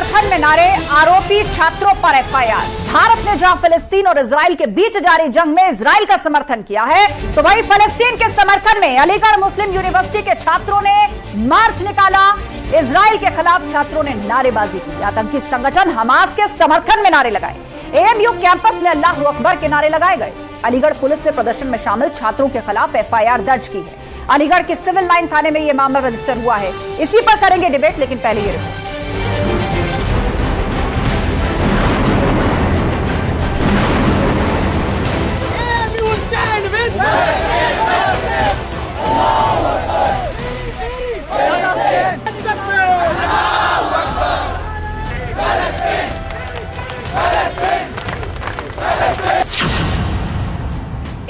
समर्थन में नारे, आरोपी छात्रों पर एफआईआर। भारत ने जहां फिलिस्तीन और इजराइल के बीच जारी जंग में इजराइल का समर्थन किया है, तो वहीं फिलिस्तीन के समर्थन में अलीगढ़ मुस्लिम यूनिवर्सिटी के छात्रों ने मार्च निकाला। इजराइल के खिलाफ छात्रों ने नारेबाजी की। आतंकी संगठन हमास के समर्थन में नारे लगाए। एएमयू कैंपस में अल्लाह अकबर के नारे लगाए गए। अलीगढ़ पुलिस ने प्रदर्शन में शामिल छात्रों के खिलाफ एफआईआर दर्ज की है। अलीगढ़ के सिविल लाइन थाने में यह मामला रजिस्टर हुआ है। इसी पर करेंगे डिबेट, लेकिन पहले ये रिपोर्ट।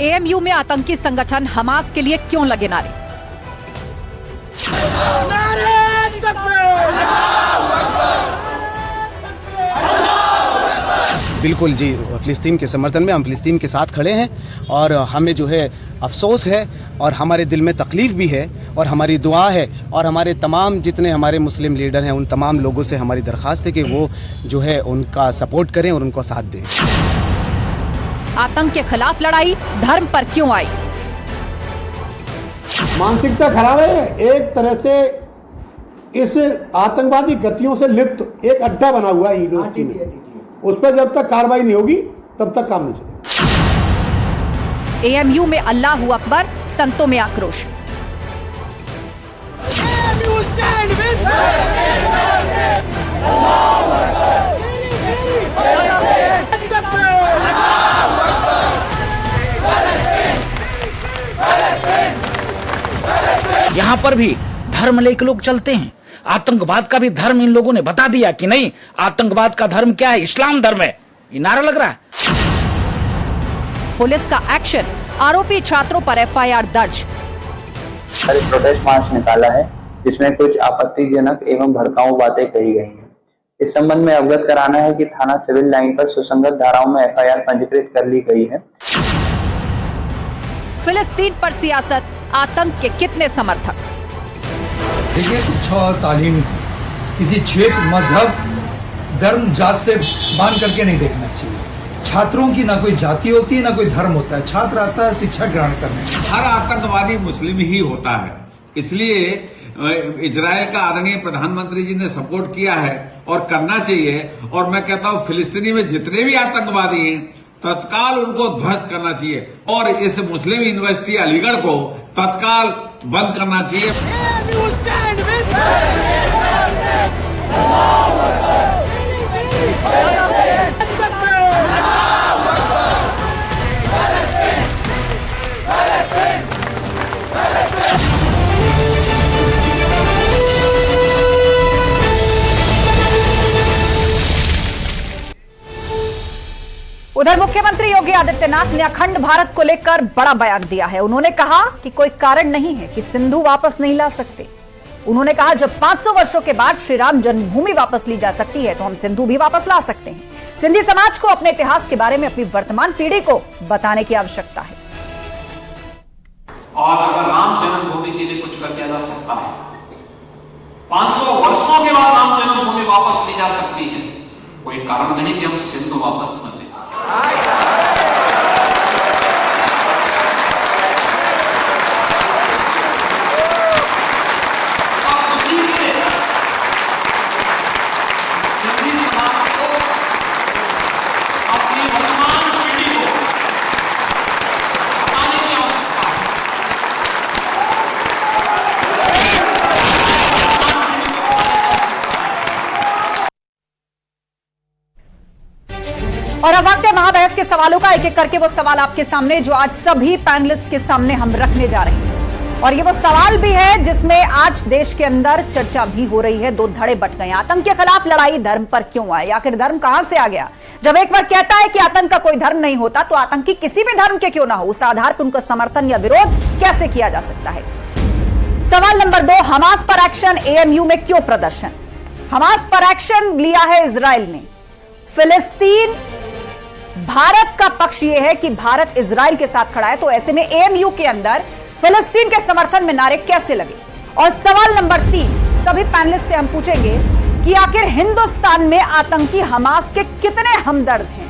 एएमयू में आतंकी संगठन हमास के लिए क्यों लगे नारे? बिल्कुल जी, फिलिस्तीन के समर्थन में हम फिलिस्तीन के साथ खड़े हैं और हमें जो है अफसोस है और हमारे दिल में तकलीफ भी है और हमारी दुआ है और हमारे तमाम जितने हमारे मुस्लिम लीडर हैं उन तमाम लोगों से हमारी दरख्वास्त है कि वो जो है उनका सपोर्ट करें और उनको साथ दें। आतंक के खिलाफ लड़ाई धर्म पर क्यों आई? मानसिकता खराब है। एक तरह से इस आतंकवादी गतियों से लिप्त एक अड्डा बना हुआ है यूनिवर्सिटी में। उस पर जब तक कार्रवाई नहीं होगी तब तक काम नहीं चलेगा। एएमयू में अल्लाह अकबर, संतों में आक्रोश। यहाँ पर भी धर्म लेकर लोग चलते हैं। आतंकवाद का भी धर्म इन लोगों ने बता दिया कि नहीं, आतंकवाद का धर्म क्या है, इस्लाम धर्म है। ये नारा लग रहा है। पुलिस का एक्शन, आरोपी छात्रों पर एफआईआर दर्ज। प्रोटेस्ट मार्च निकाला है जिसमें कुछ आपत्तिजनक एवं भड़काऊ बातें कही गई हैं। इस संबंध में अवगत कराना है कि थाना सिविल लाइन पर सुसंगत धाराओं में एफआईआर पंजीकृत कर ली गई है। फिलिस्तीन पर सियासत, आतंक के कितने समर्थक? देखिए, शिक्षा और तालीम किसी क्षेत्र, मजहब, धर्म, जात से बांध करके नहीं देखना चाहिए। छात्रों की ना कोई जाति होती है ना कोई धर्म होता है। छात्र आता है शिक्षा ग्रहण करने। हर आतंकवादी मुस्लिम ही होता है, इसलिए इजराइल का आदरणीय प्रधानमंत्री जी ने सपोर्ट किया है और करना चाहिए। और मैं कहता हूं फिलिस्तीनी में जितने भी आतंकवादी हैं तत्काल उनको ध्वस्त करना चाहिए और इस मुस्लिम यूनिवर्सिटी अलीगढ़ को तत्काल बंद करना चाहिए। उधर मुख्यमंत्री योगी आदित्यनाथ ने अखंड भारत को लेकर बड़ा बयान दिया है। उन्होंने कहा कि कोई कारण नहीं है कि सिंधु वापस नहीं ला सकते। उन्होंने कहा जब 500 वर्षों के बाद श्री राम जन्मभूमि वापस ली जा सकती है तो हम सिंधु भी वापस ला सकते हैं। सिंधी समाज को अपने इतिहास के बारे में अपनी वर्तमान पीढ़ी को बताने की आवश्यकता है। और अगर राम जन्मभूमि के लिए कुछ कर दिया जा सकता है, 500 वर्षों के बाद राम जन्मभूमि वापस ली जा सकती है, कोई कारण नहीं कि हम सिंधु वापस न लें। और अब वक्त है महाबहस के सवालों का। एक एक करके वो सवाल आपके सामने जो आज सभी पैनलिस्ट के सामने हम रखने जा रहे हैं। और ये वो सवाल भी है जिसमें आज देश के अंदर चर्चा भी हो रही है। दो धड़े बट गए। आतंक के खिलाफ लड़ाई धर्म पर क्यों आई? आखिर धर्म कहां से आ गया? जब एक बार कहता है कि आतंक का कोई धर्म नहीं होता तो आतंकी किसी भी धर्म के क्यों ना हो, उस आधार पर उनका समर्थन या विरोध कैसे किया जा सकता है? सवाल नंबर 2, हमास पर एक्शन, एएमयू में क्यों प्रदर्शन? हमास पर एक्शन लिया है इजराइल ने। फिलिस्तीन, भारत का पक्ष यह है कि भारत इजराइल के साथ खड़ा है, तो ऐसे में एएमयू के अंदर फिलिस्तीन के समर्थन में नारे कैसे लगे? और सवाल नंबर 3, सभी पैनलिस्ट से हम पूछेंगे कि आखिर हिंदुस्तान में आतंकी हमास के कितने हमदर्द हैं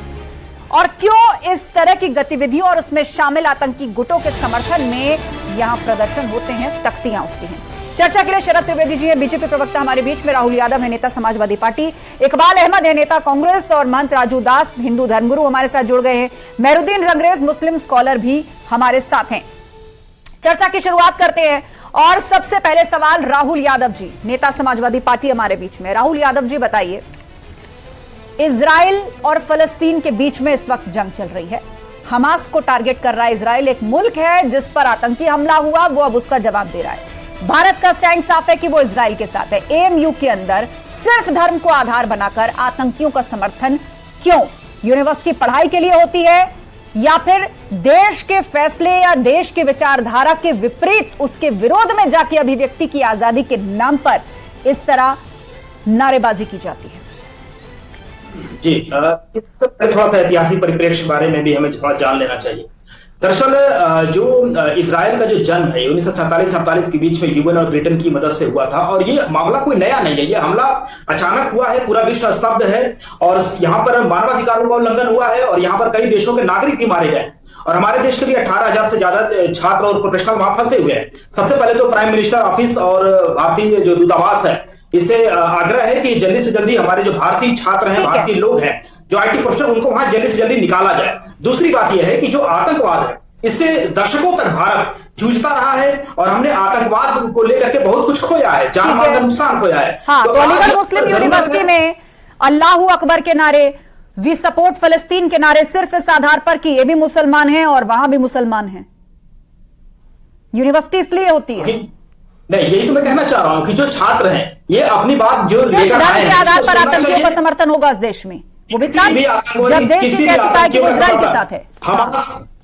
और क्यों इस तरह की गतिविधियों और उसमें शामिल आतंकी गुटों के समर्थन में यहां प्रदर्शन होते हैं, तख्तियां उठती हैं। चर्चा के लिए शरद त्रिवेदी जी हैं, बीजेपी प्रवक्ता हमारे बीच में, राहुल यादव है नेता समाजवादी पार्टी, इकबाल अहमद है नेता कांग्रेस और महंत राजू दास हिंदू धर्मगुरु हमारे साथ जुड़ गए हैं। मेहरुद्दीन रंगरेज मुस्लिम स्कॉलर भी हमारे साथ हैं। चर्चा की शुरुआत करते हैं और सबसे पहले सवाल राहुल यादव जी, नेता समाजवादी पार्टी हमारे बीच में। राहुल यादव जी बताइए, इजराइल और फलस्तीन के बीच में इस वक्त जंग चल रही है, हमास को टारगेट कर रहा है इजराइल, एक मुल्क है जिस पर आतंकी हमला हुआ, वो अब उसका जवाब दे रहा है। भारत का स्टैंड साफ है कि वो इजराइल के साथ है। एएमयू के अंदर सिर्फ धर्म को आधार बनाकर आतंकियों का समर्थन क्यों? यूनिवर्सिटी पढ़ाई के लिए होती है या फिर देश के फैसले या देश की विचारधारा के विपरीत उसके विरोध में जाके अभिव्यक्ति की आजादी के नाम पर इस तरह नारेबाजी की जाती है? जी, थोड़ा सा ऐतिहासिक परिप्रेक्ष्य बारे में भी हमें थोड़ा जान लेना चाहिए। दरअसल जो इजराइल का जो जन्म है 1947-48 के बीच में यूएन और ब्रिटेन की मदद से हुआ था और ये मामला कोई नया नहीं है। ये हमला अचानक हुआ है, पूरा विश्व स्तब्ध है और यहाँ पर मानवाधिकारों का उल्लंघन हुआ है और यहाँ पर कई देशों के नागरिक भी मारे गए और हमारे देश के भी 18,000 से ज्यादा छात्र और प्रोफेशनल वहां फंसे हुए हैं। सबसे पहले तो प्राइम मिनिस्टर ऑफिस और भारतीय जो दूतावास है इससे आग्रह है कि जल्दी से जल्दी हमारे जो भारतीय छात्र हैं, भारतीय लोग हैं, जो आईटी प्रोफेशनल, उनको वहां जल्दी से जल्दी निकाला जाए। दूसरी बात यह है कि जो आतंकवाद है इससे दशकों तक भारत जूझता रहा है और हमने आतंकवाद को लेकर के बहुत कुछ खोया है, जान माल का नुकसान खोया है। हाँ, तो अलीगढ़ मुस्लिम यूनिवर्सिटी में अल्लाहू अकबर के नारे, वी सपोर्ट फलस्तीन के नारे सिर्फ इस आधार पर कि ये भी मुसलमान हैं और वहां भी मुसलमान हैं, यूनिवर्सिटी इसलिए होती है? नहीं, यही तो मैं कहना चाह रहा हूं कि जो छात्र हैं ये अपनी बात जो लेकर आए हैं, आधार पर आतंकियों का समर्थन होगा इस देश में, वो भी जब देश ही कह चुका है कि वो इजराइल के साथ है।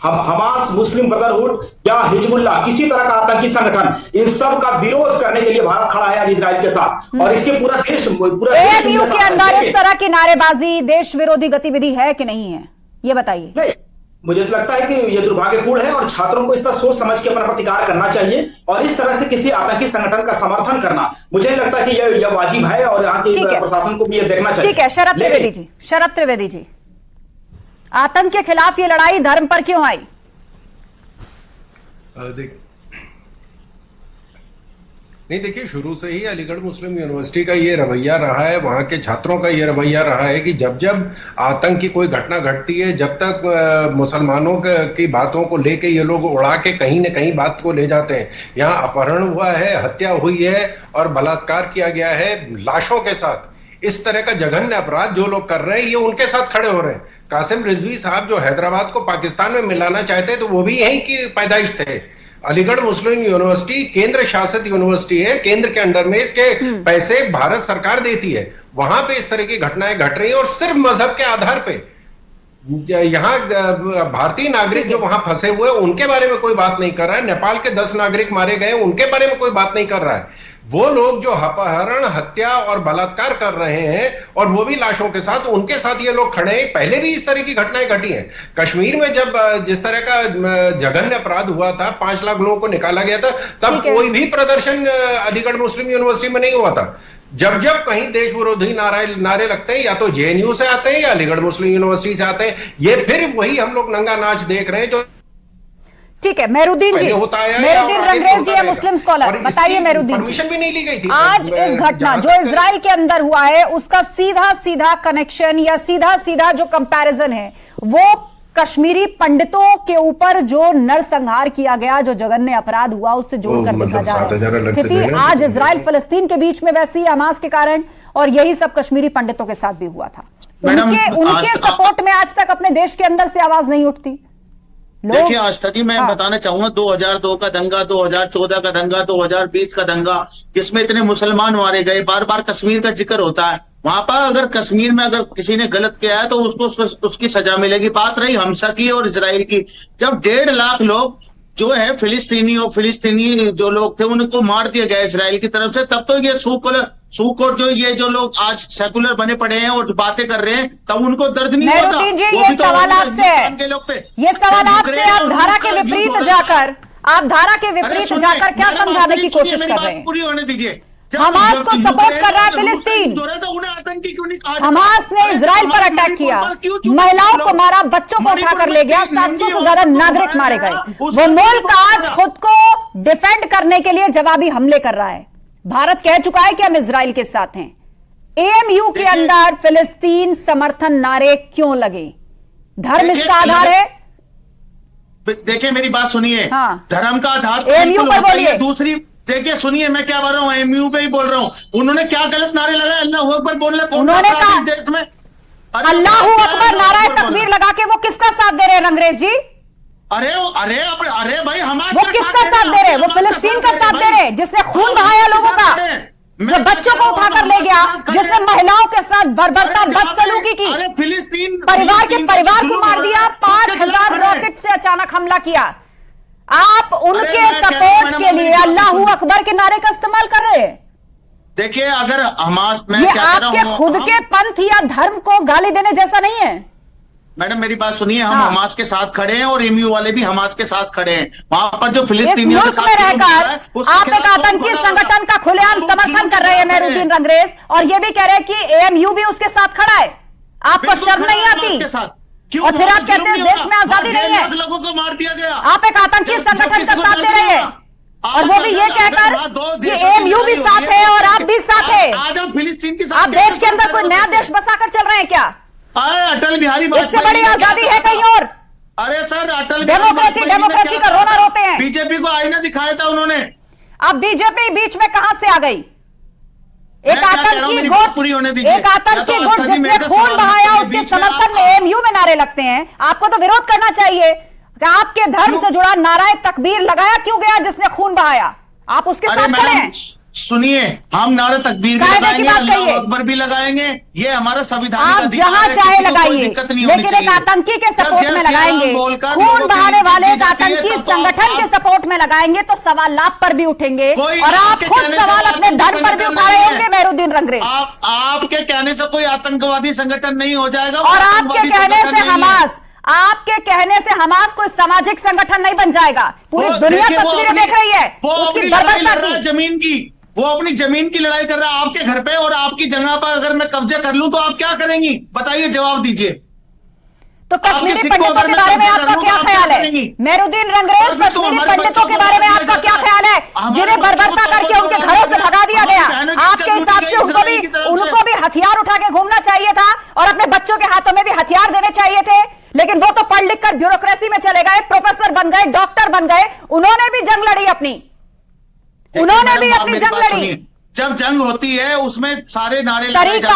हमास, मुस्लिम ब्रदरहुड या हिजबुल्ला, किसी तरह का आतंकी संगठन, इन सब का विरोध करने के लिए भारत खड़ा है आज इजराइल के साथ और इसके पूरा देश एएमयू के अंदर इस तरह की नारेबाजी, देश विरोधी गतिविधि है कि नहीं है, ये बताइए। नहीं, मुझे तो लगता है कि यह दुर्भाग्यपूर्ण है और छात्रों को इस पर सोच समझ के अपना प्रतिकार करना चाहिए और इस तरह से किसी आतंकी संगठन का समर्थन करना मुझे नहीं लगता कि यह वाजिब है और यहाँ के प्रशासन को भी यह देखना चाहिए। ठीक है, शरद त्रिवेदी जी, आतंक के खिलाफ ये लड़ाई धर्म पर क्यों आई? देखिए, शुरू से ही अलीगढ़ मुस्लिम यूनिवर्सिटी का ये रवैया रहा है, वहां के छात्रों का ये रवैया रहा है कि जब जब आतंक की कोई घटना घटती है, जब तक मुसलमानों की बातों को लेके ये लोग उड़ा के कहीं न कहीं बात को ले जाते हैं। यहाँ अपहरण हुआ है, हत्या हुई है और बलात्कार किया गया है लाशों के साथ। इस तरह का जघन्य अपराध जो लोग कर रहे हैं ये उनके साथ खड़े हो रहे हैं। कासिम रिजवी साहब जो हैदराबाद को पाकिस्तान में मिलाना चाहते हैं तो वो भी यहीं की पैदाइश थे। अलीगढ़ मुस्लिम यूनिवर्सिटी केंद्र शासित यूनिवर्सिटी है, केंद्र के अंडर में इसके पैसे भारत सरकार देती है। वहां पे इस तरह की घटनाएं घट रही है और सिर्फ मजहब के आधार पे यहाँ भारतीय नागरिक जो वहां फंसे हुए हैं उनके बारे में कोई बात नहीं कर रहा है। नेपाल के 10 नागरिक मारे गए, उनके बारे में कोई बात नहीं कर रहा है। वो लोग जो अपहरण, हत्या और बलात्कार कर रहे हैं और वो भी लाशों के साथ, उनके साथ ये लोग खड़े हैं। पहले भी इस तरह की घटनाएं घटी हैं। कश्मीर में जब जिस तरह का जघन्य अपराध हुआ था, 5 लाख लोगों को निकाला गया था, तब कोई भी प्रदर्शन अलीगढ़ मुस्लिम यूनिवर्सिटी में नहीं हुआ था। जब जब कहीं देश विरोधी नारे लगते हैं, या तो जेएनयू से आते हैं या अलीगढ़ मुस्लिम यूनिवर्सिटी से आते हैं। ये फिर वही हम लोग नंगा नाच देख रहे हैं जो ठीक है। मेहरुद्दीन जी, मेहरुद्दीन रंगरेज जी है मुस्लिम स्कॉलर, बताइए मेहरुद्दीन जी, परमिशन भी नहीं ली गई थी। आज इस घटना जो इजराइल के अंदर हुआ है उसका सीधा सीधा कनेक्शन या सीधा सीधा जो कंपैरिजन है वो कश्मीरी पंडितों के ऊपर जो नरसंहार किया गया, जो जघन्य अपराध हुआ, उससे जोड़कर देखा जा रहा है। स्थिति आज इजराइल फलस्तीन के बीच में वैसी हमास के कारण, और यही सब कश्मीरी पंडितों के साथ भी हुआ था। उनके सपोर्ट में आज तक अपने देश के अंदर से आवाज नहीं उठती। देखिए आस्था जी, मैं बताना चाहूंगा 2002 का दंगा, 2014 का दंगा, 2020 का दंगा, जिसमें इतने मुसलमान मारे गए, बार बार कश्मीर का जिक्र होता है। वहां पर अगर कश्मीर में अगर किसी ने गलत किया है तो उसको उसकी सजा मिलेगी। बात रही हमसा की और इजराइल की, जब 1.5 लाख लोग जो है फिलिस्तीनी जो लोग थे उनको मार दिया गया इजराइल की तरफ से, तब तो ये सूकोट जो ये जो लोग आज सेकुलर बने पड़े हैं और बातें कर रहे हैं, तब उनको दर्द नहीं होता। ये सवाल आपसे है, ये सवाल आपसे, आप धारा के विपरीत जाकर क्या समझाने की कोशिश कर रहे हैं? पूरी होने दीजिए। हमास को सपोर्ट कर रहा है फिलिस्तीन। उन्हें आतंकी क्यों नहीं कहा? हमास ने इजराइल पर अटैक किया, महिलाओं को मारा, बच्चों को उठाकर ले गया, 700 से ज्यादा नागरिक मारे गए। वो मुल्क आज खुद को डिफेंड करने के लिए जवाबी हमले कर रहा है। भारत कह चुका है कि हम इजराइल के साथ हैं। एएमयू के अंदर फिलिस्तीन समर्थन नारे क्यों लगे? धर्म इसका आधार है? देखिए मेरी बात सुनिए। हाँ। धर्म का आधार एएमयू पर बोलिए। दूसरी देखिए सुनिए, मैं क्या बोल रहा हूँ, एएमयू पे ही बोल रहा हूँ। उन्होंने क्या गलत नारे लगाए? अल्लाह अकबर बोलने उन्होंने कहा देश में अल्लाह अकबर नारा तकबीर लगा के वो किसका साथ दे रहे हैं रंगरेज जी? अरे अरे अरे भाई हमारे वो किसका साथ दे रहे हैं? वो फिलिस्तीन का साथ दे रहे हैं जिसने खून बहाया लोगों का, जो बच्चों को उठाकर ले गया, जिसने महिलाओं के साथ बर्बरता बदसलूकी की, फिलिस्तीन परिवार को मार दिया, 5000 रॉकेट से अचानक हमला किया। आप उनके सपोर्ट के लिए अल्लाहू अकबर के नारे का इस्तेमाल कर रहे हैं। देखिए अगर हमास में ये आपके खुद के पंथ या धर्म को गाली देने जैसा नहीं है। मैडम मेरी बात सुनिए, हम हाँ। हमास के साथ खड़े हैं और एमयू वाले भी हमास के साथ खड़े हैं। वहां पर जो इस फिलिस्तीनियों के मुल्क साथ में रहकर आप एक आतंकी संगठन का खुलेआम समर्थन कर रहे हैं मेहरुद्दीन रंगरेज, और ये भी कह रहे हैं कि एएमयू भी उसके साथ खड़ा है। आपको शर्म नहीं आती? और फिर आप कहते हैं देश में आजादी नहीं है। लोगों को मार दिया गया। आप एक आतंकी संगठन का साथ दे रहे हैं, और वो भी ये कहकर कि एएमयू भी साथ है और आप भी साथ है। आज हम फिलिस्तीन के साथ आप देश के अंदर कोई नया देश बसाकर चल रहे हैं क्या? अटल बिहारी इससे बड़ी आजादी है कहीं और? अरे सर अटल डेमोक्रेसी का रोना रोते हैं। बीजेपी को आईना दिखाया था उन्होंने। अब बीजेपी बीच में कहां से आ गई? एक आतंकी गुट जिसने खून बहाया, उसके समर्थन में एएमयू में नारे लगते हैं। आपको तो विरोध करना चाहिए कि आपके धर्म से जुड़ा नारा तकबीर लगाया क्यों गया जिसने खून बहाया? आप उसके साथ खड़े हैं। सुनिए, हम नारे तकबीर भी लगाएंगे, अल्लाह अकबर भी लगाएंगे, ये हमारा संविधान आप जहां चाहे लगाइए, लेकिन एक आतंकी के सपोर्ट में लगाएंगे, खून बहाने वाले एक आतंकी संगठन के सपोर्ट में लगाएंगे तो सवाल आप पर भी उठेंगे, और आप खुद सवाल अपने धर्म पर भी उठा रहे होंगे मेहरुद्दीन रंगरेज। आपके कहने से कोई आतंकवादी संगठन नहीं हो जाएगा, और आपके कहने से हमास कोई सामाजिक संगठन नहीं बन जाएगा। पूरी दुनिया तस्वीरें देख रही है उसकी बर्बरता की। जमीन की वो अपनी जमीन की लड़ाई कर रहा है आपके घर पे, और आपकी जगह पर अगर मैं कब्जा कर लूं तो आप क्या करेंगी? बताइए, जवाब दीजिए। तो कश्मीरी पंडितों के बारे में आपका क्या ख्याल है मेहरुद्दीन रंगरेज? कश्मीरी पंडितों के बारे में आपका क्या ख्याल है जिन्हें बर्बरता करके उनके घरों से भगा दिया गया? आपके हिसाब से उनको भी हथियार उठा के घूमना चाहिए था और अपने बच्चों के हाथों में भी हथियार देने चाहिए थे, लेकिन वो तो पढ़ लिख कर ब्यूरोक्रेसी में चले गए, प्रोफेसर बन गए, डॉक्टर बन गए। उन्होंने भी जंग लड़ी अपनी, उन्होंने भी अपनी जंग लड़ी। जब जंग होती है उसमें सारे नारे तरीका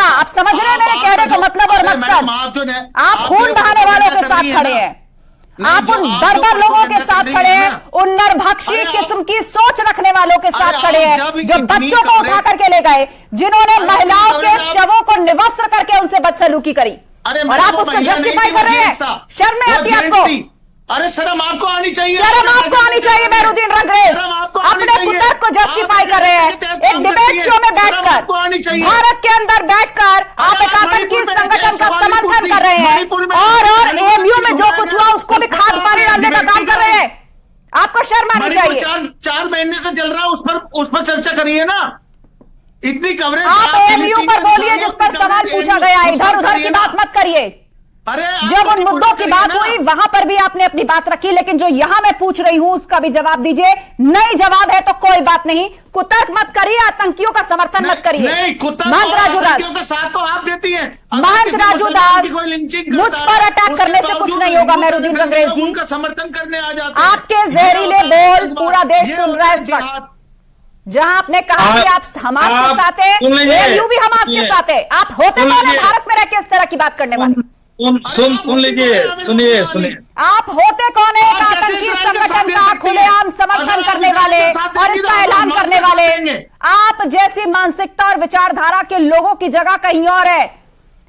आप समझ रहे हैं मेरे कहने का मतलब और मकसद? आप खून बहाने वालों के साथ खड़े हैं, आप उन बर्बर लोगों के साथ खड़े हैं, उन नरभक्षी किस्म की सोच रखने वालों के साथ खड़े हैं जो बच्चों को उठा करके ले गए, जिन्होंने महिलाओं के शवों को निवस्त्र करके उनसे बदसलूकी करी, और आप उसको जस्टिफाई कर रहे हैं। शर्म नहीं आती आपको? अरे शर्म आपको आनी चाहिए, शर्म आपको आनी चाहिए मेहरुद्दीन रंगरेज। अपने पुत्र को जस्टिफाई कर रहे हैं एक डिबेट शो में बैठकर, भारत के अंदर बैठकर आप एक आतंकी संगठन का समर्थन कर रहे हैं, और एएमयू में जो कुछ हुआ उसको भी खाद पानी डालने का काम कर रहे हैं। आपको शर्म आनी चाहिए। 4 महीने से चल रहा है, उस पर चर्चा करिए ना। इतनी कवरेज आप एएमयू पर बोलिए जिस पर सवाल पूछा गया, इधर उधर की बात मत करिए। जब उन मुद्दों की बात हुई वहां पर भी आपने अपनी बात रखी, लेकिन जो यहां मैं पूछ रही हूं उसका भी जवाब दीजिए। नहीं जवाब है तो कोई बात नहीं, कुतर्क मत करिए, आतंकियों का समर्थन मत करिए। महंत राजू दास, तो आप देती हैं। महंत राजू दास, मुझ पर अटैक करने से कुछ नहीं होगा मेहरुद्दीन रंगरेज जी। उनका समर्थन करने आ जाते हैं। आपके जहरीले बोल पूरा देश सुन रहा है इस वक्त। जहां आपने कहा कि आप हमास के साथ है, एएमयू भी हमास के साथ है, आप होते कौन है भारत में रह के इस तरह की बात करने वाले? सुन लीजिए, सुनिए। आप होते कौन है एक आतंकी संगठन का खुलेआम समर्थन करने वाले और इसका ऐलान करने वाले? आप जैसी मानसिकता और विचारधारा के लोगों की जगह कहीं और है।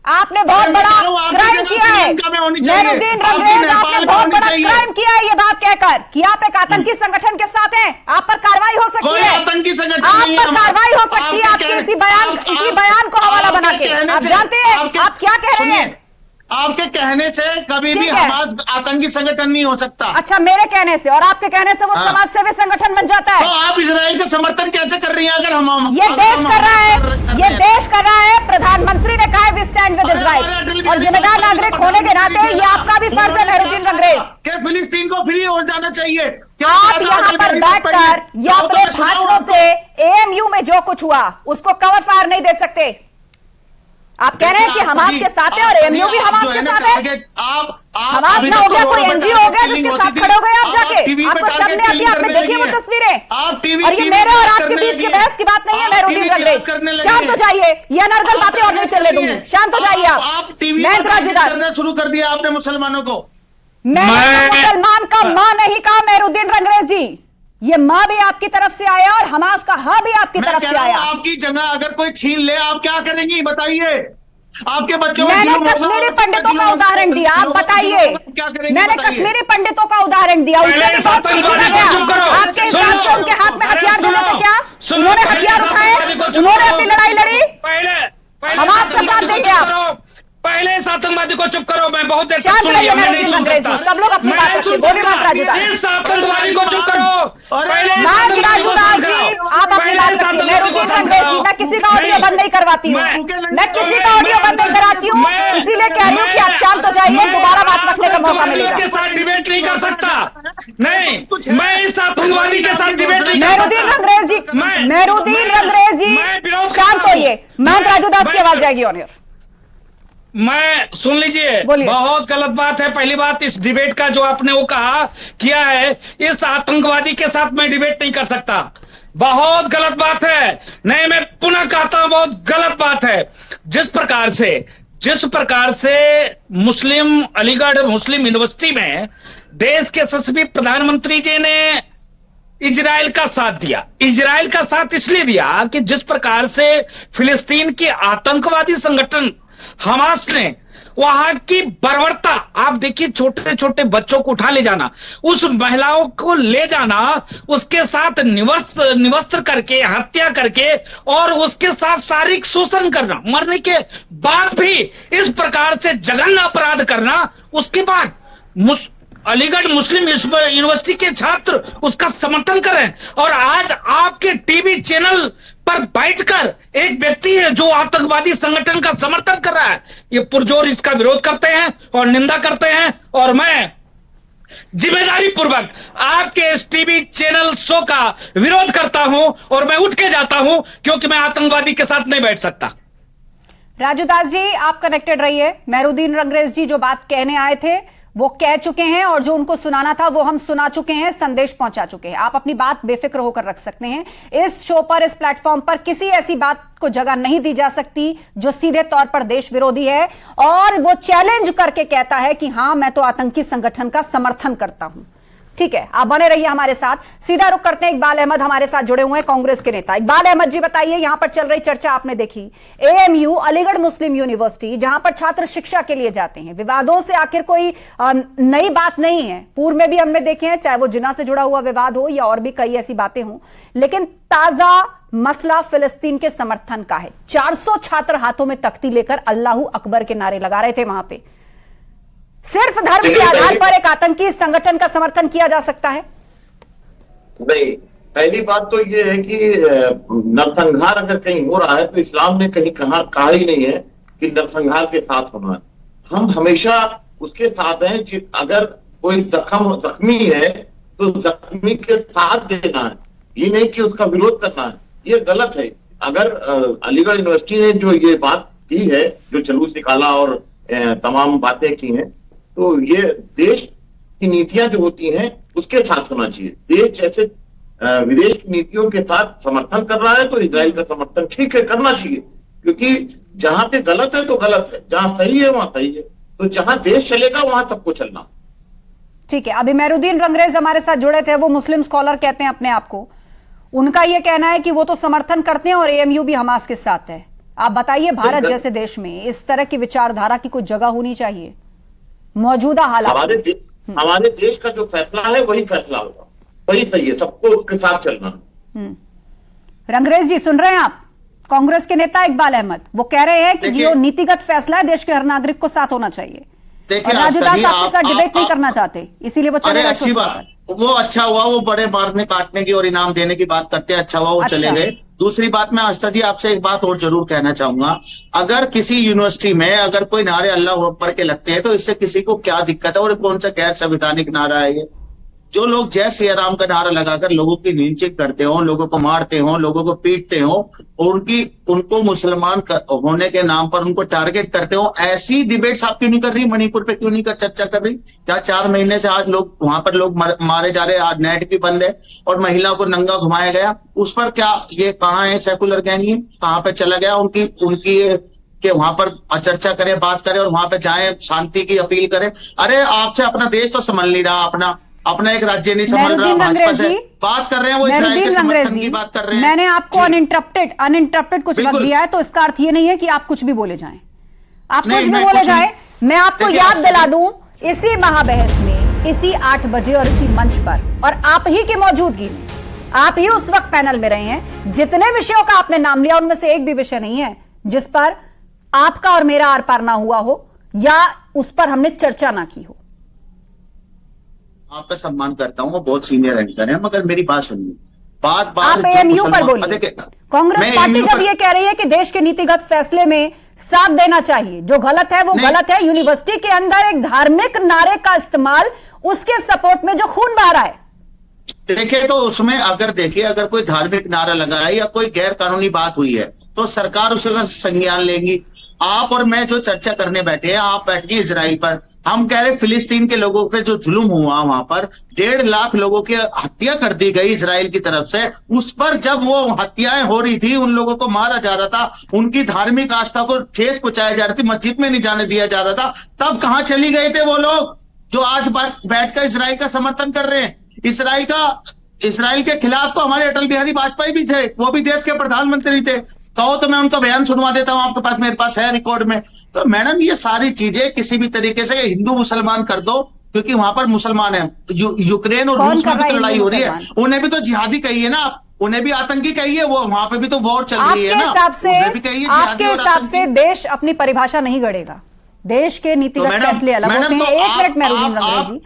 आपने बहुत बड़ा क्राइम किया है मेहरुद्दीन रंगरेज, आपने बहुत बड़ा क्राइम किया है ये बात कहकर कि आप एक आतंकी संगठन के साथ हैं। आप पर कार्रवाई हो सकती है, आप पर कार्रवाई हो सकती है आपके इसी बयान को हवाला बना के। आप जानते हैं आप क्या कह रहे हैं? आपके कहने से कभी भी ठीक है। हमास आतंकी संगठन नहीं हो सकता। अच्छा, मेरे कहने से और आपके कहने से वो समाज सेवी संगठन बन जाता है। तो आप इजराइल का समर्थन कैसे कर रही हैं? अगर हम ये देश कर रहा है, ये देश कर रहा है। प्रधानमंत्री ने कहा है वी स्टैंड विद इजराइल, और जिम्मेदार नागरिक होने के नाते ये आपका भी फर्ज है मेहरुद्दीन रंगरेज कि फिलिस्तीन को फ्री हो जाना चाहिए। आप यहाँ पर बैठकर या अपने भाषणों से एएमयू में जो कुछ हुआ उसको कवर फायर नहीं दे सकते। आप कह रहे हैं कि हमास के साथ है और एएमयू भी हमास के साथ है। हमास ना हो गया कोई एनजीओ हो गया जिसके साथ खड़े हो गए आप जाके। आपको शर्म नहीं आती? आपने देखी वो तस्वीरें? और ये मेरे और आपके बीच की बहस की बात नहीं है मेहरुद्दीन रंगरेज। शांत हो जाइए, ये अनर्गल बातें और नहीं चलने दूंगी। शांत हो जाइए आप। मैं करना शुरू कर दिया आपने मुसलमानों को। मैंने मुसलमान का मां नहीं कहा मेहरुद्दीन रंगरेज जी, ये मां भी आपकी तरफ से आया और हमास का हा भी आपकी तरफ से आया। आपकी जगह अगर कोई छीन ले आप क्या करेंगी बताइए? आपके बच्चों मैंने कश्मीरी पंडितों का उदाहरण दिया, आप बताइए। मैंने कश्मीरी पंडितों का उदाहरण दिया, उसमें भी बहुत कुछ सुना गया। आपके हिसाब से उनके हाथ में हथियार देने का क्या? उन्होंने हथियार उठाए, उन्होंने अपनी लड़ाई लड़ी, हमास का साथ देंगे आप? पहले इस आतंकवादी को चुप करो, मैं बहुत देर शांत रहिए मेहरुद्दीन रंगरेज जी, सब लोग अपनी बात रखिए। बोलिए बात राजूदास। इस आतंकवादी को चुप करो। राजूदास जी आप अपनी बात रखिए। मेहरुद्दीन रंगरेज जी, मैं किसी का ऑडियो बंद नहीं करवाती हूँ, मैं किसी का ऑडियो बंद नहीं कराती हूँ, इसीलिए कह रही हूँ कि आप शांत हो जाइए, दोबारा बात रखने का मौका मिलेगा। के साथ डिबेट नहीं कर सकता, नहीं मैं इस आतंकवादी के साथ डिबेट नहीं। मेहरुद्दीन रंगरेज जी, मेहरुद्दीन रंगरेज जी शांत होइए। महंत राजूदास की आवाज जाएगी ऑन एयर। मैं सुन लीजिए, बहुत गलत बात है। पहली बात, इस डिबेट का जो आपने वो कहा किया है, इस आतंकवादी के साथ मैं डिबेट नहीं कर सकता, बहुत गलत बात है। नहीं, मैं पुनः कहता हूं बहुत गलत बात है। जिस प्रकार से मुस्लिम अलीगढ़ मुस्लिम यूनिवर्सिटी में देश के यशस्वी प्रधानमंत्री जी ने इजराइल का साथ दिया, इजराइल का साथ इसलिए दिया कि जिस प्रकार से फिलिस्तीन की आतंकवादी संगठन हमास ने वहां की बर्बरता, आप देखिए छोटे छोटे बच्चों को उठा ले जाना, उस महिलाओं को ले जाना, उसके साथ निवस्त्र करके हत्या करके और उसके साथ शारीरिक शोषण करना, मरने के बाद भी इस प्रकार से जघन्य अपराध करना, उसके बाद अलीगढ़ मुस्लिम यूनिवर्सिटी के छात्र उसका समर्थन करें, और आज आपके टीवी चैनल पर बैठकर एक व्यक्ति है जो आतंकवादी संगठन का समर्थन कर रहा है, ये पुरजोर इसका विरोध करते हैं और निंदा करते हैं। और मैं जिम्मेदारी पूर्वक आपके इस टीवी चैनल शो का विरोध करता हूं और मैं उठ के जाता हूं, क्योंकि मैं आतंकवादी के साथ नहीं बैठ सकता। राजूदास जी आप कनेक्टेड रहिए। मेहरुद्दीन रंगरेज जी जो बात कहने आए थे वो कह चुके हैं, और जो उनको सुनाना था वो हम सुना चुके हैं, संदेश पहुंचा चुके हैं। आप अपनी बात बेफिक्र होकर रख सकते हैं। इस शो पर, इस प्लेटफॉर्म पर किसी ऐसी बात को जगह नहीं दी जा सकती जो सीधे तौर पर देश विरोधी है, और वो चैलेंज करके कहता है कि हां मैं तो आतंकी संगठन का समर्थन करता हूं। ठीक है, आप बने रहिए हमारे साथ। सीधा रुख करते हैं, इकबाल अहमद हमारे साथ जुड़े हुए हैं, कांग्रेस के नेता। इकबाल अहमद जी बताइए, यहां पर चल रही चर्चा आपने देखी, एएमयू अलीगढ़ मुस्लिम यूनिवर्सिटी जहां पर छात्र शिक्षा के लिए जाते हैं, विवादों से आखिर कोई नई बात नहीं है, पूर्व में भी हमने देखे हैं, चाहे वो जिना से जुड़ा हुआ विवाद हो या और भी कई ऐसी बातें हों, लेकिन ताजा मसला फिलिस्तीन के समर्थन का है। 400 छात्र हाथों में तख्ती लेकर अल्लाहू अकबर के नारे लगा रहे थे वहां पे। सिर्फ धर्म के आधार पर एक आतंकी संगठन का समर्थन किया जा सकता है? नहीं, पहली बात तो ये है कि नरसंहार अगर कहीं हो रहा है तो इस्लाम ने कहीं कहा ही नहीं है कि नरसंहार के साथ होना है। हम हमेशा उसके साथ हैं। अगर कोई जख्मी है तो जख्मी के साथ देना है, ये नहीं कि उसका विरोध करना है, ये गलत है। अगर अलीगढ़ यूनिवर्सिटी ने जो ये बात की है, जो जुलूस निकाला और तमाम बातें की हैं, तो ये देश की नीतियां जो होती हैं उसके साथ होना चाहिए। देश जैसे विदेश की नीतियों के साथ समर्थन कर रहा है तो इजराइल का समर्थन ठीक है, करना चाहिए, क्योंकि जहां पे गलत है तो गलत है, जहां सही है वहां सही है, तो जहां देश चलेगा वहां सबको चलना। ठीक है, अभी मेहरुद्दीन रंगरेज हमारे साथ जुड़े थे, वो मुस्लिम स्कॉलर कहते हैं अपने आप को, उनका यह कहना है कि वो तो समर्थन करते हैं और एएमयू भी हमास के साथ है। आप बताइए, भारत जैसे देश में इस तरह की विचारधारा की कोई जगह होनी चाहिए मौजूदा हालात? हमारे देश का जो फैसला है वही फैसला होगा, वही सही है, सबको उसके साथ चलना। रंगरेज जी सुन रहे हैं आप? कांग्रेस के नेता इकबाल अहमद वो कह रहे हैं कि जो नीतिगत फैसला है देश के हर नागरिक को साथ होना चाहिए। और राजू दास आपके साथ डिबेट नहीं करना चाहते, इसीलिए वो चले गए। अच्छी बात, वो अच्छा हुआ, वो बड़े मारने काटने की और इनाम देने की बात करते हैं, अच्छा हुआ वो चले गए। दूसरी बात, मैं आस्था जी आपसे एक बात और जरूर कहना चाहूंगा, अगर किसी यूनिवर्सिटी में अगर कोई नारे अल्लाह अकबर के लगते हैं तो इससे किसी को क्या दिक्कत है? और कौन सा गैर संवैधानिक नारा है ये? जो लोग जय सिया राम का नारा लगाकर लोगों की नीचे करते हो, लोगों को मारते हो, लोगों को पीटते हो, उनको मुसलमान होने के नाम पर उनको टारगेट करते हो, ऐसी डिबेट्स आप क्यों नहीं कर रही? मणिपुर पे क्यों नहीं चर्चा कर रही? क्या 4 महीने से आज लोग वहां पर लोग मारे जा रहे हैं, आज नेट भी बंद है और महिलाओं को नंगा घुमाया गया, उस पर क्या ये कहाँ है सेकुलर गैंग? ये कहाँ पे चला गया? उनकी कि वहां पर चर्चा करें, बात करें और वहां पे जाए, शांति की अपील करें। अरे आपसे अपना देश तो संभल नहीं रहा, अपना एक राज्य नहीं संभल रहा, भाजपा से बात कर रहे हैं, वो इजराइल के समर्थन की बात कर रहे हैं। मैंने आपको अनइंटरप्टेड कुछ वक्त दिया है, तो इसका अर्थ ये नहीं है कि आप कुछ भी बोले जाएं। आप कुछ भी बोले जाएं। मैं आपको याद दिला दूं, इसी महाबहस में, इसी 8 बजे और इसी मंच पर, और आप ही की मौजूदगी में, आप ही उस वक्त पैनल में रहे हैं, जितने विषयों का आपने नाम लिया उनमें से एक भी विषय नहीं है जिस पर आपका और मेरा आर पार ना हुआ हो या उस पर हमने चर्चा ना की हो। आपका सम्मान करता हूं, वो बहुत सीनियर एंकर है, मगर मेरी बात सुनिए। बात आप एएमयू पर बोलिए। कांग्रेस पार्टी जब ये कह रही है कि देश के नीतिगत फैसले में साथ देना चाहिए, जो गलत है वो गलत है। यूनिवर्सिटी के अंदर एक धार्मिक नारे का इस्तेमाल, उसके सपोर्ट में जो खून बह रहा है, देखिए तो उसमें अगर कोई धार्मिक नारा लगा है या कोई गैर कानूनी बात हुई है तो सरकार उसका संज्ञान लेगी। आप और मैं जो चर्चा करने बैठे हैं, आप बैठिए इजराइल पर, हम कह रहे फिलिस्तीन के लोगों पे जो जुल्म हुआ, वहां पर 1.5 लाख लोगों की हत्या कर दी गई इजराइल की तरफ से, उस पर जब वो हत्याएं हो रही थी, उन लोगों को मारा जा रहा था, उनकी धार्मिक आस्था को ठेस पहुंचाया जा रही थी, मस्जिद में नहीं जाने दिया जा रहा था, तब कहां चली गए थे वो लोग जो आज बैठकर इजराइल का समर्थन कर रहे हैं? इजराइल के खिलाफ तो हमारे अटल बिहारी वाजपेयी भी थे, वो भी देश के प्रधानमंत्री थे। कहो तो मैं उनका बयान सुनवा देता हूं आपके पास, मेरे पास है रिकॉर्ड में। तो मैडम ये सारी चीजें किसी भी तरीके से हिंदू मुसलमान कर दो, क्योंकि वहां पर मुसलमान है, यूक्रेन और रूस में भी तो लड़ाई हो रही है, उन्हें भी तो जिहादी कही है ना आप, उन्हें भी आतंकी कही है, वो वहां पे भी तो वॉर चल रही है ना। आपके हिसाब से देश अपनी परिभाषा नहीं गढ़ेगा, देश के नीतिगत फैसले अलग होते हैं। एक मिनट में जी,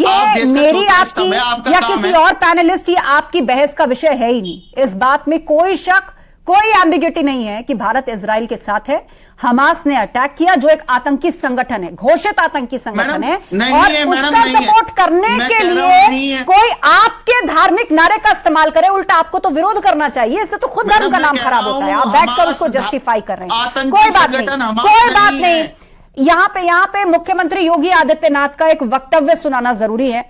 ये मेरी आपकी या किसी और पैनलिस्ट या आपकी बहस का विषय है ही नहीं। इस बात में कोई शक, कोई एम्बिग्युइटी नहीं है कि भारत इजराइल के साथ है। हमास ने अटैक किया, जो एक आतंकी संगठन है, घोषित आतंकी संगठन है, और उसका सपोर्ट करने के लिए कोई आपके धार्मिक नारे का इस्तेमाल करे, उल्टा आपको तो विरोध करना चाहिए। इससे तो खुद धर्म का नाम खराब होता है। आप बैठकर उसको जस्टिफाई कर रहे हैं। कोई बात नहीं, कोई बात नहीं। यहां पे मुख्यमंत्री योगी आदित्यनाथ का एक वक्तव्य सुनाना जरूरी है।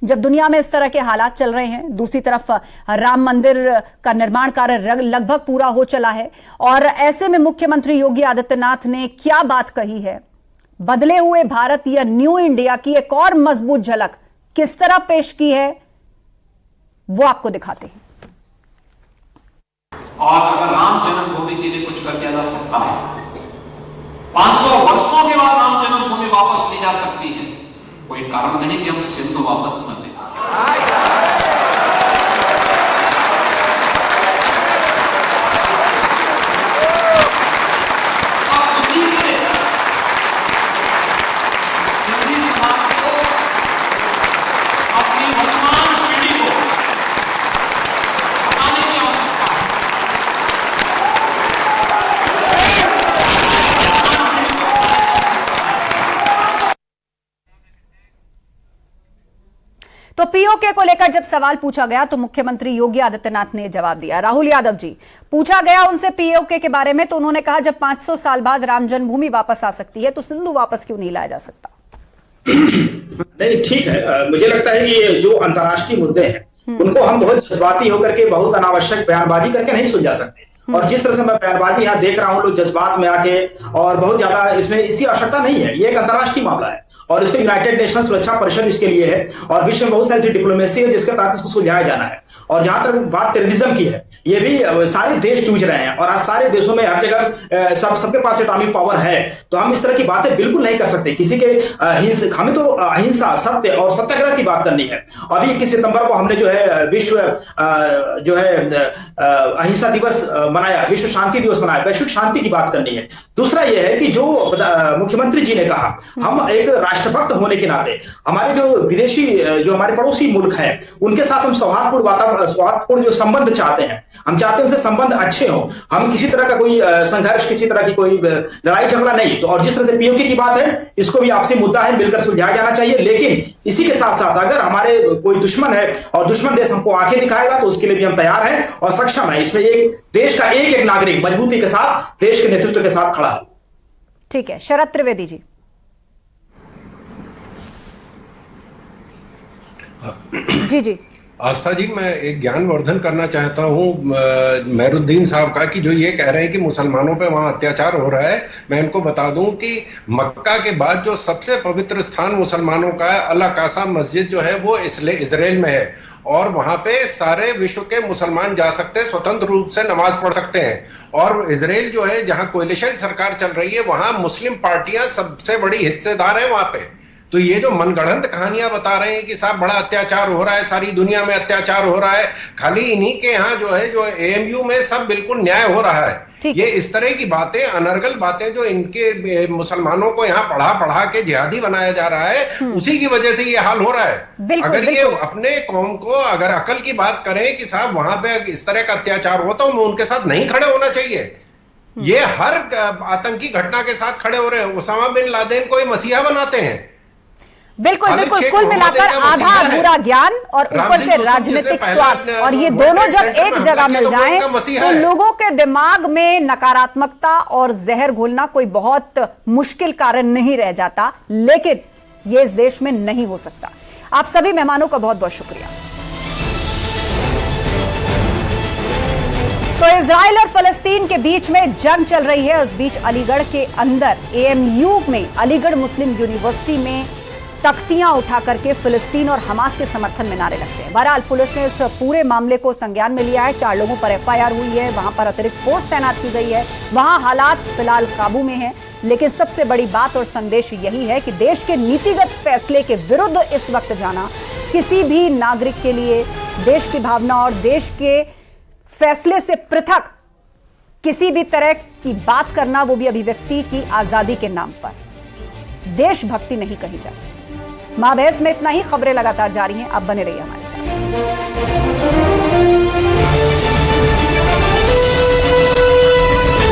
जब दुनिया में इस तरह के हालात चल रहे हैं, दूसरी तरफ राम मंदिर का निर्माण कार्य लगभग पूरा हो चला है, और ऐसे में मुख्यमंत्री योगी आदित्यनाथ ने क्या बात कही है, बदले हुए भारत या न्यू इंडिया की एक और मजबूत झलक किस तरह पेश की है, वो आपको दिखाते हैं। और अगर राम जन्मभूमि के लिए कुछ कर दिया जा सकता है, 500 वर्षों के बाद राम जन्मभूमि वापस ली जा सकती है, कोई कारण नहीं कि हम सिंधु वापस न लें। अब उसी के लिए सिंधी समाज को, अपनी वर्तमान पीढ़ी को बताने की आवश्यकता है। तो पीओके को लेकर जब सवाल पूछा गया तो मुख्यमंत्री योगी आदित्यनाथ ने जवाब दिया। राहुल यादव जी, पूछा गया उनसे पीओके के बारे में, तो उन्होंने कहा जब 500 साल बाद राम जन्मभूमि वापस आ सकती है तो सिंधु वापस क्यों नहीं लाया जा सकता? नहीं, ठीक है। मुझे लगता है कि ये जो अंतर्राष्ट्रीय मुद्दे हैं उनको हम बहुत जज्बाती होकर के, बहुत अनावश्यक बयानबाजी करके नहीं सुलझा सकते। और जिस तरह से मैं बयानबाजी यहाँ देख रहा हूँ, लोग जज्बात में आके, और बहुत ज्यादा इसमें इसकी आवश्यकता नहीं है। ये एक अंतर्राष्ट्रीय मामला है और इसको यूनाइटेड नेशन सुरक्षा परिषद इसके लिए है, और विश्व में बहुत सारी डिप्लोमेसी है जिसके तहत इसको सुलझाया जाना है। और जहां तक बात टेररिज्म की है, ये भी सारे देश जूझ रहे हैं और आज सारे देशों में हर जगह सबके पास एटॉमिक पावर है। तो हम इस तरह की बातें बिल्कुल नहीं कर सकते। किसी के हमें तो अहिंसा, सत्य और सत्याग्रह की बात करनी है। अभी 21 सितंबर को हमने जो है विश्व जो है अहिंसा दिवस मनाया, विश्व शांति दिवस मनाया, वैश्विक शांति की बात करनी है। दूसरा यह है कि जो मुख्यमंत्री जी ने कहा, हम एक राष्ट्रभक्त होने के नाते हमारे जो विदेशी जो हमारे पड़ोसी मुल्क हैं उनके साथ हम सौहार्दपूर्ण जो संबंध चाहते हैं, हम चाहते हैं उनसे संबंध अच्छे हो। हम किसी तरह का कोई संघर्ष, किसी तरह की कोई लड़ाई झगड़ा नहीं। तो और जिस तरह से पीओके की बात है, इसको भी आपसी मुद्दा है, मिलकर सुलझाया जाना चाहिए। लेकिन इसी के साथ साथ अगर हमारे कोई दुश्मन है और दुश्मन देश हमको आंखें दिखाएगा तो उसके लिए भी हम तैयार हैं और सक्षम है। इसमें एक देश का एक नागरिक मजबूती के साथ देश के नेतृत्व के साथ खड़ा है। ठीक है, शरद त्रिवेदी जी। जी आस्था जी, मैं एक ज्ञानवर्धन करना चाहता हूं मेहरुद्दीन साहब का, कि जो ये कह रहे हैं कि मुसलमानों पे वहां अत्याचार हो रहा है। मैं इनको बता दूं कि मक्का के बाद जो सबसे पवित्र स्थान मुसलमानों का है, अल अक़सा मस्जिद जो है वो इजराइल में है और वहां पे सारे विश्व के मुसलमान जा सकते हैं, स्वतंत्र रूप से नमाज पढ़ सकते हैं। और इजराइल जो है, जहां कोलिशन सरकार चल रही है, वहां मुस्लिम पार्टियां सबसे बड़ी हिस्सेदार है वहां पे। तो ये जो मनगढ़ंत कहानियां बता रहे हैं कि साहब बड़ा अत्याचार हो रहा है, सारी दुनिया में अत्याचार हो रहा है, खाली इन्हीं के यहाँ जो है, जो एएमयू में सब बिल्कुल न्याय हो रहा है। ये इस तरह की बातें, अनर्गल बातें जो इनके मुसलमानों को यहाँ पढ़ा के जिहादी बनाया जा रहा है, उसी की वजह से ये हाल हो रहा है। अगर ये अपने कौम को अगर अकल की बात करें कि साहब वहां पे इस तरह का अत्याचार होता है, उनके साथ नहीं खड़े होना चाहिए। ये हर आतंकी घटना के साथ खड़े हो रहे हैं। उसामा बिन लादेन को ये मसीहा बनाते हैं। बिल्कुल बिल्कुल, कुल मिलाकर आधा अधूरा ज्ञान और ऊपर से राजनीतिक स्वार्थ, और ये दोनों जब एक जगह मिल जाएं तो लोगों के दिमाग में नकारात्मकता और जहर घोलना कोई बहुत मुश्किल कारण नहीं रह जाता। लेकिन ये इस देश में नहीं हो सकता। आप सभी मेहमानों का बहुत बहुत शुक्रिया। तो इजराइल और फलस्तीन के बीच में जंग चल रही है। उस बीच अलीगढ़ के अंदर एएमयू में, अलीगढ़ मुस्लिम यूनिवर्सिटी में तख्तियां उठा करके फिलिस्तीन और हमास के समर्थन में नारे लगते हैं। बहरहाल पुलिस ने इस पूरे मामले को संज्ञान में लिया है। 4 लोगों पर एफआईआर हुई है, वहां पर अतिरिक्त फोर्स तैनात की गई है, वहां हालात फिलहाल काबू में हैं। लेकिन सबसे बड़ी बात और संदेश यही है कि देश के नीतिगत फैसले के विरुद्ध इस वक्त जाना किसी भी नागरिक के लिए देश की भावना और देश के फैसले से पृथक किसी भी तरह की बात करना, वो भी अभिव्यक्ति की आजादी के नाम पर, देशभक्ति नहीं कही जा सकती। मां बहस में इतना ही। खबरें लगातार जारी हैं, आप बने रहिए हमारे साथ।